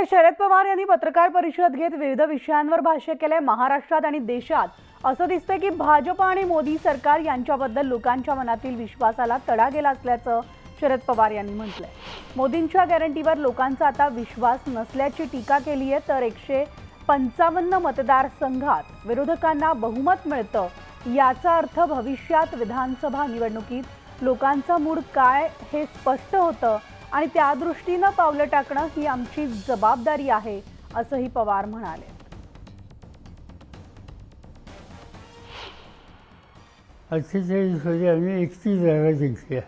तर शरद पवार यांनी पत्रकार परिषद घेत विविध विषयांवर भाष्य केले। महाराष्ट्रात आणि देशात असं दिसतंय की भाजप आणि मोदी सरकार यांच्याबद्दल लोकांच्या मनातील विश्वासाला तडा गेला असल्याचं शरद पवार यांनी म्हटलंय। मोदींच्या गॅरंटीवर लोकांचा आता विश्वास नसल्याची टीका केली आहे। तर 155 मतदारसंघात विरोधकांना बहुमत मिळतं, याचा अर्थ भविष्यात विधानसभा निवडणुकीत लोकांचा मूड काय हे स्पष्ट होतं आणि त्या दृष्टीने पावलं टाकणं ही आमची जबाबदारी आहे, असंही पवार म्हणाले। 48 मध्ये आम्ही 31 जागा जिंकल्या।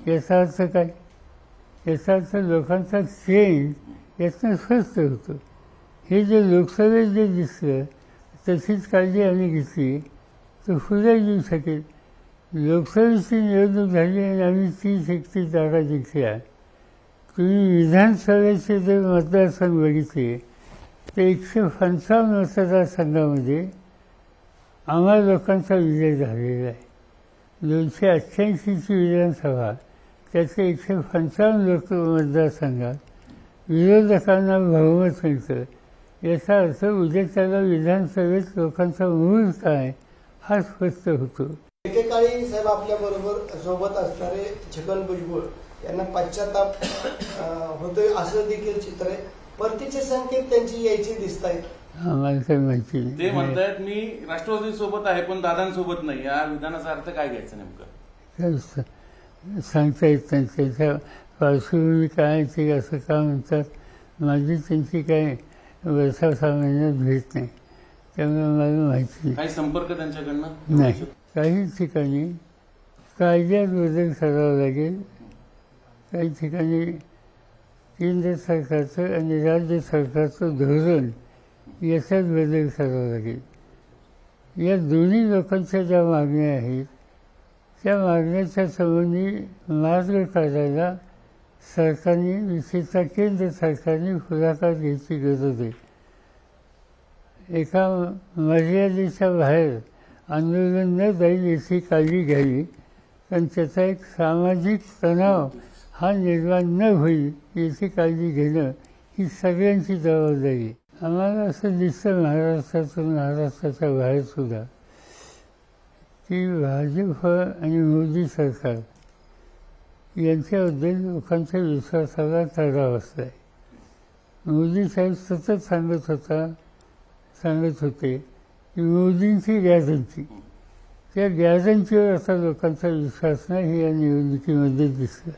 याचा अर्थ काय? याचा अर्थ लोकांचा चेंज यातनं स्पष्ट होतो। हे जे लोकसभेत जे दिसलं तशीच काळजी आम्ही घेतली तर पुढे येऊ शकेल। लोकसभेची निवडणूक झाली आणि आम्ही 30-31 जागा जिंकल्या। तुम्ही विधानसभेचे जर मतदारसंघ बघितले तर 155 मतदारसंघामध्ये आम्हा लोकांचा विजय झालेला आहे। 288ची विधानसभा त्याचे 155 मतदारसंघात विरोधकांना बहुमत मिळतं। याचा अर्थ उद्या त्याला विधानसभेत लोकांचा मूळ काय हा स्पष्ट होतो। एकेकाळी साहेब आपल्याबरोबर सोबत असणारे छगन भुजबळ यांना पश्चाताप होतोय असं देखील चित्र आहे। परतीचे संकेत त्यांची यायची दिसत आहेत। आम्हाला काही माहिती नाही। ते म्हणतात मी राष्ट्रवादी सोबत आहे पण दादांसोबत नाही। या विधानाचा अर्थ काय घ्यायचा नेमकं? सांगता येत नाही। त्याच्या पार्श्वभूमी काय ते असं का म्हणतात माझी त्यांची काय वर्षा सामान्यात भेट नाही, त्यामुळे मला माहिती नाही। काही संपर्क त्यांच्याकडनं नाही। काही ठिकाणी कायद्यात बदल करावा लागेल, काही ठिकाणी केंद्र सरकारचं आणि राज्य सरकारचं धोरण याच्यात बदल करावा लागेल। या दोन्ही लोकांच्या ज्या मागण्या आहेत त्या मागण्याच्या संबंधी मार्ग काढायला सरकारने विशेषतः केंद्र सरकारने पुढाकार घ्यायची गरज आहे। एका मर्यादेच्या बाहेर आंदोलन न जाईल याची काळजी घ्यावी, कारण त्याचा एक सामाजिक तणाव हा निर्माण न होईल याची काळजी घेणं ही सगळ्यांची जबाबदारी आहे। आम्हाला असं दिसतं महाराष्ट्राच्या बाहेरसुद्धा की भाजप आणि मोदी सरकार यांच्याबद्दल लोकांच्या विश्वासाला तडा बसला आहे। मोदी साहेब सतत सांगत होते की मोदींची गॅरंटी, त्या गॅरंटीवर आता लोकांचा विश्वास नाही हे या निवडणुकीमध्ये दिसलं।